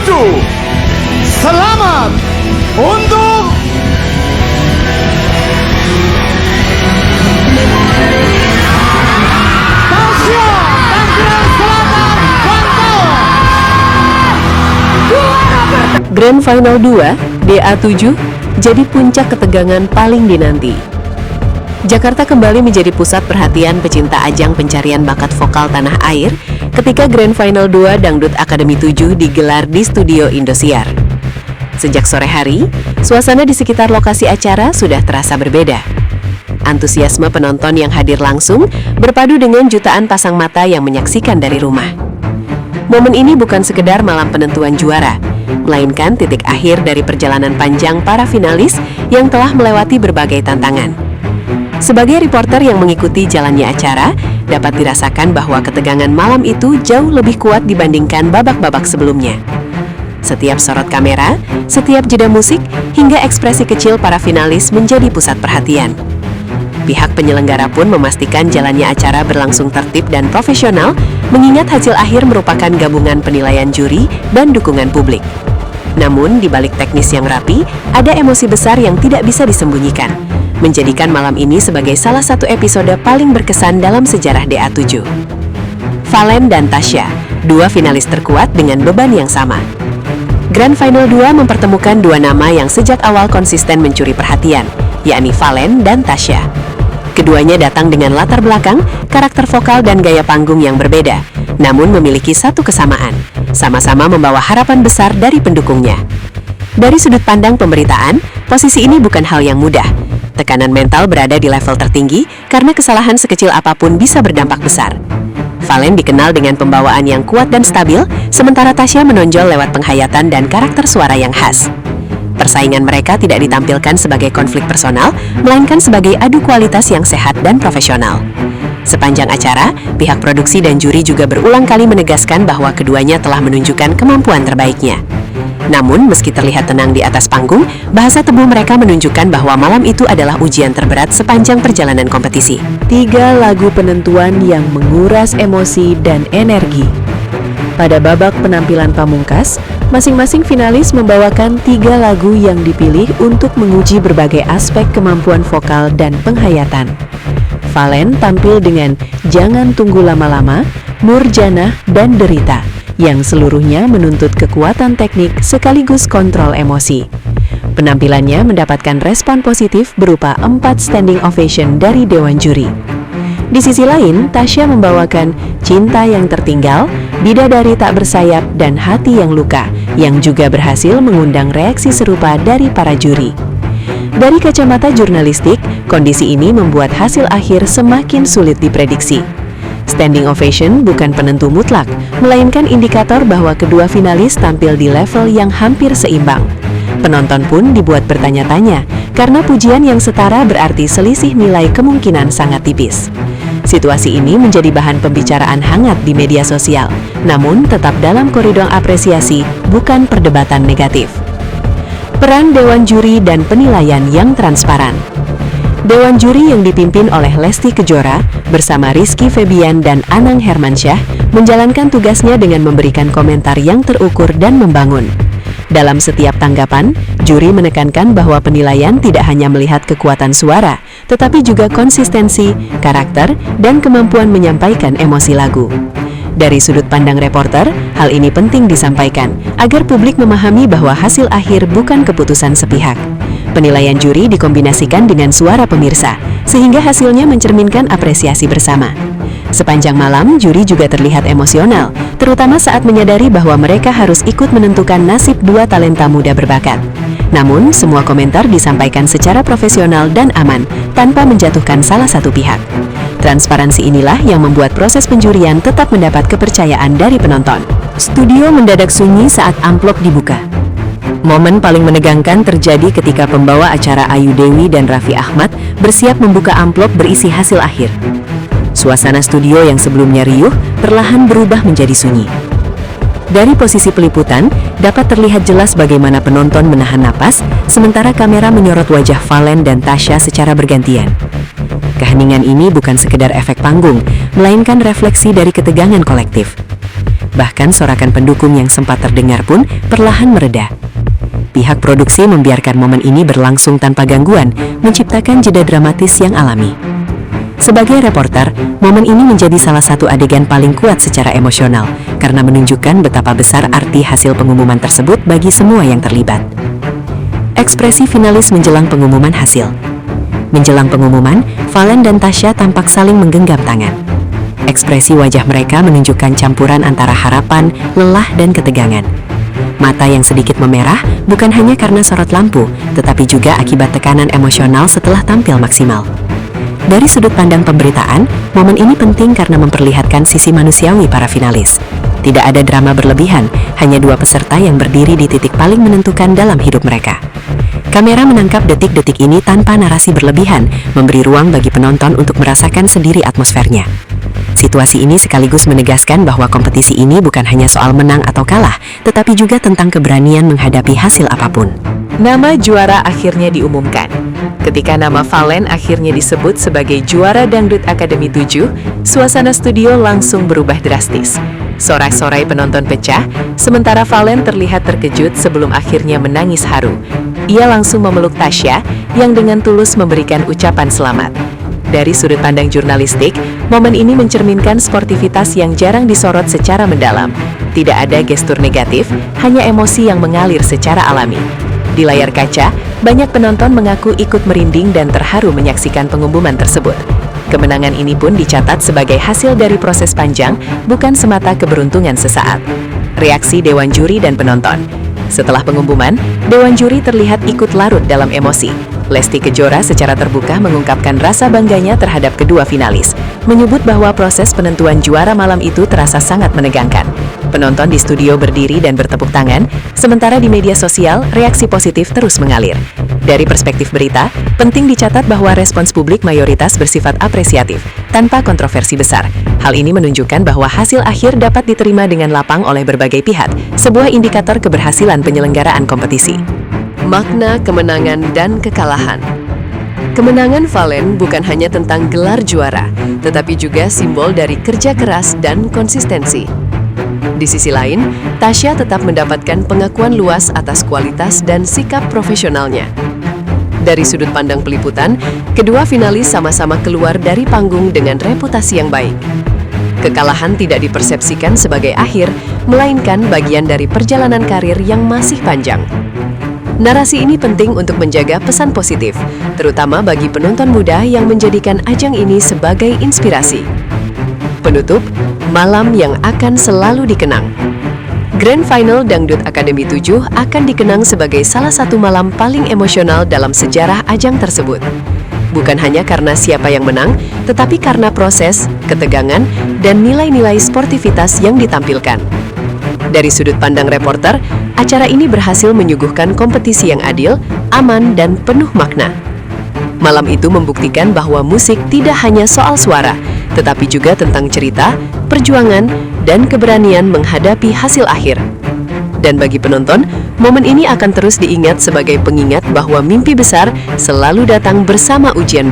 7. Selamat untuk Tasya Tangerang Selatan Bantul. Grand Final 2, DA7, jadi puncak ketegangan paling dinanti. Jakarta kembali menjadi pusat perhatian pecinta ajang pencarian bakat vokal tanah air ketika Grand Final 2 Dangdut Akademi 7 digelar di Studio Indosiar. Sejak sore hari, suasana di sekitar lokasi acara sudah terasa berbeda. Antusiasme penonton yang hadir langsung berpadu dengan jutaan pasang mata yang menyaksikan dari rumah. Momen ini bukan sekedar malam penentuan juara, melainkan titik akhir dari perjalanan panjang para finalis yang telah melewati berbagai tantangan. Sebagai reporter yang mengikuti jalannya acara, dapat dirasakan bahwa ketegangan malam itu jauh lebih kuat dibandingkan babak-babak sebelumnya. Setiap sorot kamera, setiap jeda musik, hingga ekspresi kecil para finalis menjadi pusat perhatian. Pihak penyelenggara pun memastikan jalannya acara berlangsung tertib dan profesional, mengingat hasil akhir merupakan gabungan penilaian juri dan dukungan publik. Namun, di balik teknis yang rapi, ada emosi besar yang tidak bisa disembunyikan, menjadikan malam ini sebagai salah satu episode paling berkesan dalam sejarah DA7. Valen dan Tasya, dua finalis terkuat dengan beban yang sama. Grand Final 2 mempertemukan dua nama yang sejak awal konsisten mencuri perhatian, yakni Valen dan Tasya. Keduanya datang dengan latar belakang, karakter vokal dan gaya panggung yang berbeda, namun memiliki satu kesamaan, sama-sama membawa harapan besar dari pendukungnya. Dari sudut pandang pemberitaan, posisi ini bukan hal yang mudah. Tekanan mental berada di level tertinggi karena kesalahan sekecil apapun bisa berdampak besar. Valen dikenal dengan pembawaan yang kuat dan stabil, sementara Tasya menonjol lewat penghayatan dan karakter suara yang khas. Persaingan mereka tidak ditampilkan sebagai konflik personal, melainkan sebagai adu kualitas yang sehat dan profesional. Sepanjang acara, pihak produksi dan juri juga berulang kali menegaskan bahwa keduanya telah menunjukkan kemampuan terbaiknya. Namun, meski terlihat tenang di atas panggung, bahasa tubuh mereka menunjukkan bahwa malam itu adalah ujian terberat sepanjang perjalanan kompetisi. 3 lagu penentuan yang menguras emosi dan energi. Pada babak penampilan pamungkas, masing-masing finalis membawakan 3 lagu yang dipilih untuk menguji berbagai aspek kemampuan vokal dan penghayatan. Valen tampil dengan Jangan Tunggu Lama-Lama, Nurjanah, dan Derita, yang seluruhnya menuntut kekuatan teknik sekaligus kontrol emosi. Penampilannya mendapatkan respon positif berupa 4 standing ovation dari Dewan Juri. Di sisi lain, Tasya membawakan Cinta Yang Tertinggal, Bidadari Tak Bersayap, dan Hati Yang Luka, yang juga berhasil mengundang reaksi serupa dari para juri. Dari kacamata jurnalistik, kondisi ini membuat hasil akhir semakin sulit diprediksi. Standing ovation bukan penentu mutlak, melainkan indikator bahwa kedua finalis tampil di level yang hampir seimbang. Penonton pun dibuat bertanya-tanya, karena pujian yang setara berarti selisih nilai kemungkinan sangat tipis. Situasi ini menjadi bahan pembicaraan hangat di media sosial, namun tetap dalam koridor apresiasi, bukan perdebatan negatif. Peran Dewan Juri dan penilaian yang transparan. Dewan Juri yang dipimpin oleh Lesti Kejora bersama Rizky Febian dan Anang Hermansyah menjalankan tugasnya dengan memberikan komentar yang terukur dan membangun. Dalam setiap tanggapan, juri menekankan bahwa penilaian tidak hanya melihat kekuatan suara, tetapi juga konsistensi, karakter, dan kemampuan menyampaikan emosi lagu. Dari sudut pandang reporter, hal ini penting disampaikan agar publik memahami bahwa hasil akhir bukan keputusan sepihak. Penilaian juri dikombinasikan dengan suara pemirsa, sehingga hasilnya mencerminkan apresiasi bersama. Sepanjang malam, juri juga terlihat emosional, terutama saat menyadari bahwa mereka harus ikut menentukan nasib dua talenta muda berbakat. Namun, semua komentar disampaikan secara profesional dan aman, tanpa menjatuhkan salah satu pihak. Transparansi inilah yang membuat proses penjurian tetap mendapat kepercayaan dari penonton. Studio mendadak sunyi saat amplop dibuka. Momen paling menegangkan terjadi ketika pembawa acara Ayu Dewi dan Raffi Ahmad bersiap membuka amplop berisi hasil akhir. Suasana studio yang sebelumnya riuh perlahan berubah menjadi sunyi. Dari posisi peliputan, dapat terlihat jelas bagaimana penonton menahan napas, sementara kamera menyorot wajah Valen dan Tasya secara bergantian. Keheningan ini bukan sekedar efek panggung, melainkan refleksi dari ketegangan kolektif. Bahkan sorakan pendukung yang sempat terdengar pun perlahan mereda. Pihak produksi membiarkan momen ini berlangsung tanpa gangguan, menciptakan jeda dramatis yang alami. Sebagai reporter, momen ini menjadi salah satu adegan paling kuat secara emosional karena menunjukkan betapa besar arti hasil pengumuman tersebut bagi semua yang terlibat. Ekspresi finalis menjelang pengumuman hasil. Menjelang pengumuman, Valen dan Tasya tampak saling menggenggam tangan. Ekspresi wajah mereka menunjukkan campuran antara harapan, lelah, dan ketegangan. Mata yang sedikit memerah bukan hanya karena sorot lampu, tetapi juga akibat tekanan emosional setelah tampil maksimal. Dari sudut pandang pemberitaan, momen ini penting karena memperlihatkan sisi manusiawi para finalis. Tidak ada drama berlebihan, hanya dua peserta yang berdiri di titik paling menentukan dalam hidup mereka. Kamera menangkap detik-detik ini tanpa narasi berlebihan, memberi ruang bagi penonton untuk merasakan sendiri atmosfernya. Situasi ini sekaligus menegaskan bahwa kompetisi ini bukan hanya soal menang atau kalah, tetapi juga tentang keberanian menghadapi hasil apapun. Nama juara akhirnya diumumkan. Ketika nama Valen akhirnya disebut sebagai juara Dangdut Akademi 7, suasana studio langsung berubah drastis. Sorak-sorai penonton pecah, sementara Valen terlihat terkejut sebelum akhirnya menangis haru. Ia langsung memeluk Tasya yang dengan tulus memberikan ucapan selamat. Dari sudut pandang jurnalistik, momen ini mencerminkan sportivitas yang jarang disorot secara mendalam. Tidak ada gestur negatif, hanya emosi yang mengalir secara alami. Di layar kaca, banyak penonton mengaku ikut merinding dan terharu menyaksikan pengumuman tersebut. Kemenangan ini pun dicatat sebagai hasil dari proses panjang, bukan semata keberuntungan sesaat. Reaksi Dewan Juri dan penonton. Setelah pengumuman, Dewan Juri terlihat ikut larut dalam emosi. Lesti Kejora secara terbuka mengungkapkan rasa bangganya terhadap kedua finalis, menyebut bahwa proses penentuan juara malam itu terasa sangat menegangkan. Penonton di studio berdiri dan bertepuk tangan, sementara di media sosial reaksi positif terus mengalir. Dari perspektif berita, penting dicatat bahwa respons publik mayoritas bersifat apresiatif, tanpa kontroversi besar. Hal ini menunjukkan bahwa hasil akhir dapat diterima dengan lapang oleh berbagai pihak, sebuah indikator keberhasilan penyelenggaraan kompetisi. Makna kemenangan dan kekalahan. Kemenangan Valen bukan hanya tentang gelar juara, tetapi juga simbol dari kerja keras dan konsistensi. Di sisi lain, Tasya tetap mendapatkan pengakuan luas atas kualitas dan sikap profesionalnya. Dari sudut pandang peliputan, kedua finalis sama-sama keluar dari panggung dengan reputasi yang baik. Kekalahan tidak dipersepsikan sebagai akhir, melainkan bagian dari perjalanan karir yang masih panjang. Narasi ini penting untuk menjaga pesan positif, terutama bagi penonton muda yang menjadikan ajang ini sebagai inspirasi. Penutup, malam yang akan selalu dikenang. Grand Final Dangdut Akademi 7 akan dikenang sebagai salah satu malam paling emosional dalam sejarah ajang tersebut. Bukan hanya karena siapa yang menang, tetapi karena proses, ketegangan, dan nilai-nilai sportivitas yang ditampilkan. Dari sudut pandang reporter, acara ini berhasil menyuguhkan kompetisi yang adil, aman, dan penuh makna. Malam itu membuktikan bahwa musik tidak hanya soal suara, tetapi juga tentang cerita, perjuangan, dan keberanian menghadapi hasil akhir. Dan bagi penonton, momen ini akan terus diingat sebagai pengingat bahwa mimpi besar selalu datang bersama ujian besar.